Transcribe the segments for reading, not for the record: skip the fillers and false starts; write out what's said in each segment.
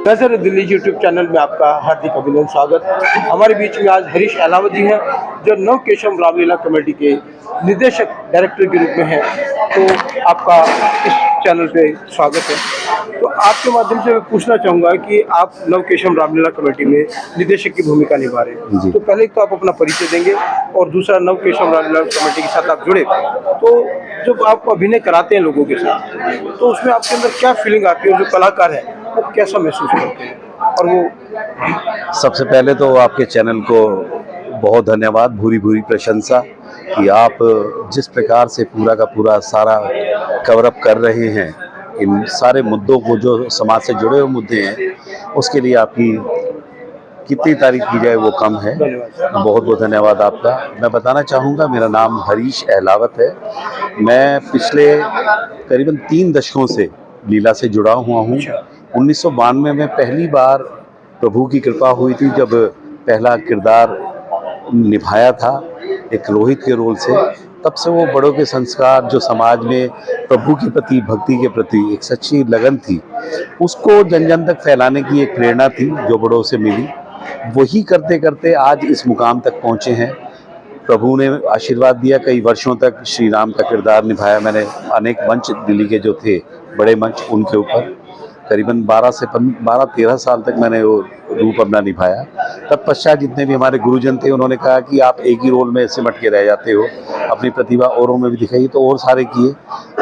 नज़र Delhi YouTube channel में आपका हार्दिक अभिनंदन स्वागत। हमारे बीच में आज हरीश अहलावत जी हैं, जो नवकेशम रामलीला कमेटी के निदेशक डायरेक्टर के रूप में हैं। तो आपका इस चैनल पे स्वागत है। तो आपके माध्यम से मैं पूछना चाहूँगा कि आप नवकेशम रामलीला कमेटी में निदेशक की भूमिका निभा रहे हैं, तो पहले तो आप अपना परिचय देंगे और दूसरा नवकेशम रामलीला कमेटी के साथ आप जुड़े, तो जब आप अभिनय कराते हैं लोगों के साथ, तो उसमें आपके अंदर क्या फीलिंग आती है, जो कलाकार है वो कैसा महसूस करते हैं? और वो सबसे पहले तो आपके चैनल को बहुत धन्यवाद, भूरी भूरी प्रशंसा कि आप जिस प्रकार से पूरा का पूरा सारा कवरअप कर रहे हैं, इन सारे मुद्दों को जो समाज से जुड़े हुए मुद्दे हैं, उसके लिए आपकी कितनी तारीफ की जाए वो कम है। बहुत बहुत धन्यवाद आपका। मैं बताना चाहूँगा, मेरा नाम हरीश अहलावत है। मैं पिछले करीबन 3 दशकों से लीला से जुड़ा हुआ हूँ। 1992 में पहली बार प्रभु की कृपा हुई थी, जब पहला किरदार निभाया था एक रोहित के रोल से। तब से वो बड़ों के संस्कार, जो समाज में प्रभु के प्रति, भक्ति के प्रति एक सच्ची लगन थी, उसको जन जन तक फैलाने की एक प्रेरणा थी जो बड़ों से मिली। वही करते करते आज इस मुकाम तक पहुँचे हैं। प्रभु ने आशीर्वाद दिया, कई वर्षों तक श्री राम का किरदार निभाया मैंने। अनेक मंच दिल्ली के जो थे बड़े मंच, उनके ऊपर करीबन 12-13 साल तक मैंने वो रूप अपना निभाया। तत्पश्चात जितने भी हमारे गुरुजन थे, उन्होंने कहा कि आप एक ही रोल में सिमट के रह जाते हो, अपनी प्रतिभा औरों में भी दिखाई, तो और सारे किए।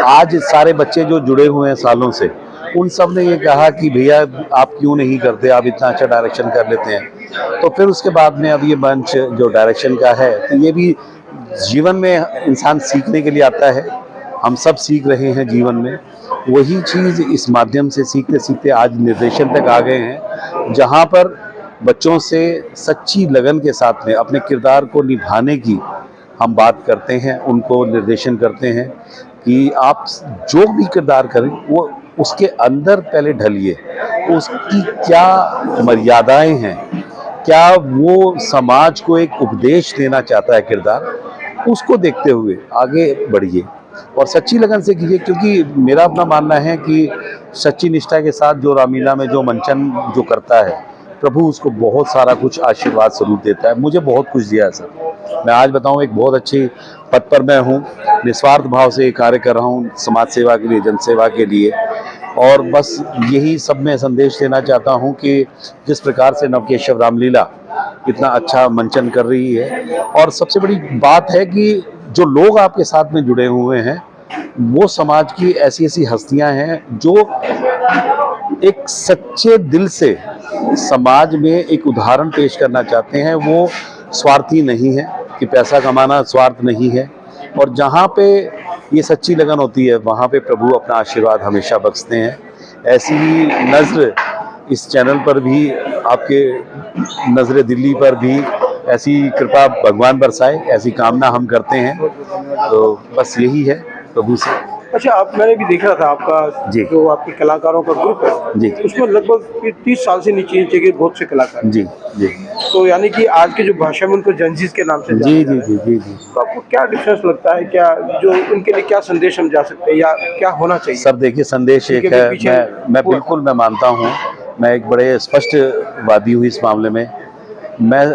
आज सारे बच्चे जो जुड़े हुए हैं सालों से, उन सब ने ये कहा कि भैया आप क्यों नहीं करते, आप इतना अच्छा डायरेक्शन कर लेते हैं। तो फिर उसके बाद में अब ये मंच जो डायरेक्शन का है, तो ये भी जीवन में इंसान सीखने के लिए आता है। हम सब सीख रहे हैं जीवन में, वही चीज़ इस माध्यम से सीखते सीखते आज निर्देशन तक आ गए हैं, जहाँ पर बच्चों से सच्ची लगन के साथ में अपने किरदार को निभाने की हम बात करते हैं, उनको निर्देशन करते हैं कि आप जो भी किरदार करें वो उसके अंदर पहले ढलिए, उसकी क्या मर्यादाएं हैं, क्या वो समाज को एक उपदेश देना चाहता है किरदार, उसको देखते हुए आगे बढ़िए और सच्ची लगन से कीजिए। क्योंकि मेरा अपना मानना है कि सच्ची निष्ठा के साथ जो रामलीला में जो मंचन जो करता है, प्रभु उसको बहुत सारा कुछ आशीर्वाद स्वरूप देता है। मुझे बहुत कुछ दिया है सर। मैं आज बताऊं, एक बहुत अच्छी पद पर मैं हूं, निस्वार्थ भाव से कार्य कर रहा हूं, समाज सेवा के लिए, जनसेवा के लिए। और बस यही सब मैं संदेश देना चाहता हूं कि जिस प्रकार से नवकेशम रामलीला इतना अच्छा मंचन कर रही है, और सबसे बड़ी बात है कि जो लोग आपके साथ में जुड़े हुए हैं, वो समाज की ऐसी ऐसी हस्तियां हैं जो एक सच्चे दिल से समाज में एक उदाहरण पेश करना चाहते हैं। वो स्वार्थी नहीं है कि पैसा कमाना स्वार्थ नहीं है, और जहाँ पे ये सच्ची लगन होती है, वहाँ पे प्रभु अपना आशीर्वाद हमेशा बख्शते हैं। ऐसी ही नज़र इस चैनल पर भी, आपके नज़र दिल्ली पर भी ऐसी कृपा भगवान बरसाए, ऐसी कामना हम करते हैं। तो बस यही है प्रभु से। अच्छा, मैंने भी देख रहा था आपका जो आपके कलाकारों का ग्रुप है जी, उसमें लगभग 30 साल से नीचे के बहुत से कलाकार हैं। जी जी। तो यानी कि आज के जो भाषा में उनको जंजीस के नाम से जी जी जी जी जी। तो आपको क्या डिफरेंस लगता है, क्या जो उनके लिए क्या संदेश हम जा सकते हैं या क्या होना चाहिए? सर देखिए, संदेश एक है, मैं बिल्कुल मैं मानता हूँ, मैं एक बड़े स्पष्टवादी हूँ इस मामले में। मैं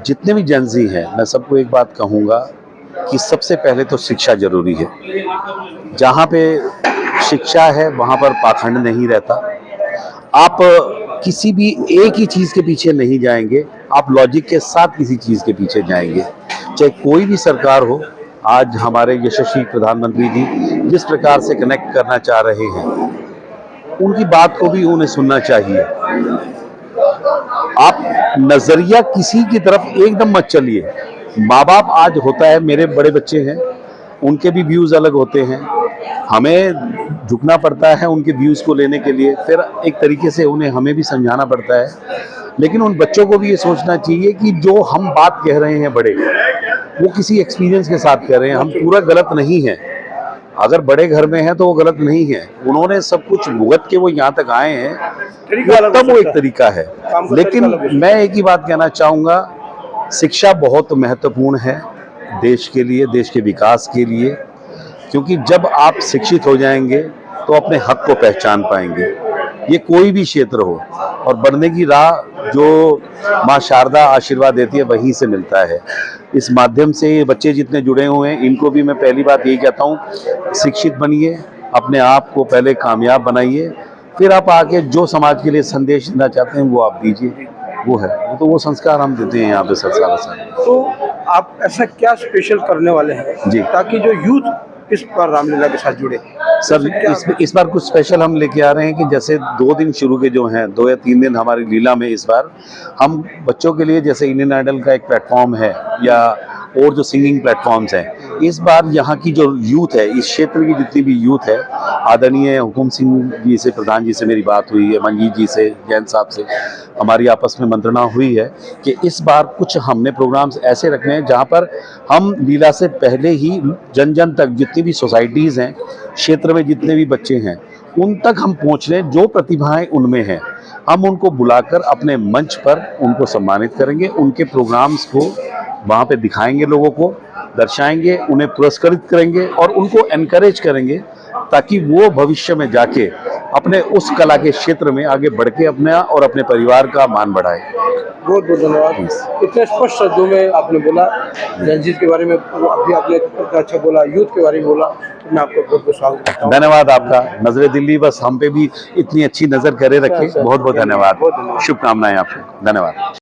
जितने भी जंजी हैं, मैं सबको एक बात कहूँगा कि सबसे पहले तो शिक्षा जरूरी है। जहाँ पे शिक्षा है वहाँ पर पाखंड नहीं रहता। आप किसी भी एक ही चीज़ के पीछे नहीं जाएंगे, आप लॉजिक के साथ किसी चीज़ के पीछे जाएंगे, चाहे कोई भी सरकार हो। आज हमारे यशस्वी प्रधानमंत्री जी जिस प्रकार से कनेक्ट करना चाह रहे हैं, उनकी बात को भी उन्हें सुनना चाहिए। आप नजरिया किसी की तरफ एकदम मत चलिए। माँ बाप आज होता है, मेरे बड़े बच्चे हैं, उनके भी व्यूज़ अलग होते हैं, हमें झुकना पड़ता है उनके व्यूज़ को लेने के लिए, फिर एक तरीके से उन्हें हमें भी समझाना पड़ता है। लेकिन उन बच्चों को भी ये सोचना चाहिए कि जो हम बात कह रहे हैं बड़े, वो किसी एक्सपीरियंस के साथ कह रहे हैं, हम पूरा गलत नहीं हैं। अगर बड़े घर में हैं तो वो गलत नहीं है, उन्होंने सब कुछ भुगत के वो यहाँ तक आए हैं, तब वो एक तरीका है। लेकिन मैं एक ही बात कहना चाहूँगा, शिक्षा बहुत महत्वपूर्ण है देश के लिए, देश के विकास के लिए। क्योंकि जब आप शिक्षित हो जाएंगे तो अपने हक को पहचान पाएंगे। ये कोई भी क्षेत्र हो, और बढ़ने की राह जो माँ शारदा आशीर्वाद देती है वहीं से मिलता है। इस माध्यम से ये बच्चे जितने जुड़े हुए हैं, इनको भी मैं पहली बात यही कहता हूँ, शिक्षित बनिए, अपने आप को पहले कामयाब बनाइए, फिर आप आके जो समाज के लिए संदेश देना चाहते हैं वो आप दीजिए। वो है, तो वो संस्कार हम देते हैं यहाँ पे सर सारा साल। तो आप ऐसा क्या स्पेशल करने वाले हैं जी। ताकि जो यूथ इस बार रामलीला के साथ जुड़े? सर इस बार कुछ स्पेशल हम लेके आ रहे हैं कि जैसे 2 दिन शुरू के जो हैं, 2 या 3 दिन हमारी लीला में इस बार हम बच्चों के लिए, जैसे इंडियन आइडल का एक प्लेटफॉर्म है या और जो सिंगिंग प्लेटफॉर्म्स हैं, इस बार यहाँ की जो यूथ है, इस क्षेत्र की जितनी भी यूथ है, आदरणीय हुकुम सिंह जी से, प्रधान जी से मेरी बात हुई है, मंजीत जी से, जैन साहब से हमारी आपस में मंत्रणा हुई है कि इस बार कुछ हमने प्रोग्राम्स ऐसे रखने हैं जहाँ पर हम लीला से पहले ही जन जन तक, जितनी भी सोसाइटीज़ हैं, क्षेत्र में जितने भी बच्चे हैं, उन तक हम पहुँच रहे हैं। जो प्रतिभाएं उनमें हैं, हम उनको बुलाकर अपने मंच पर उनको सम्मानित करेंगे, उनके प्रोग्राम्स को वहाँ पे दिखाएंगे, लोगों को दर्शाएंगे, उन्हें पुरस्कृत करेंगे और उनको एनकरेज करेंगे ताकि वो भविष्य में जाके अपने उस कला के क्षेत्र में आगे बढ़ के अपना और अपने परिवार का मान बढ़ाए। बहुत बहुत धन्यवाद। इतने स्पष्ट शब्दों में आपने बोला, रंजीत के बारे में अभी आपने इतना अच्छा बोला, यूथ के बारे में बोला, तो मैं आपको बहुत बहुत स्वागत करता हूँ। धन्यवाद आपका। नजरे दिल्ली बस हम पे भी इतनी अच्छी नजर करे रखे। बहुत बहुत धन्यवाद। शुभकामनाएं आपको। धन्यवाद।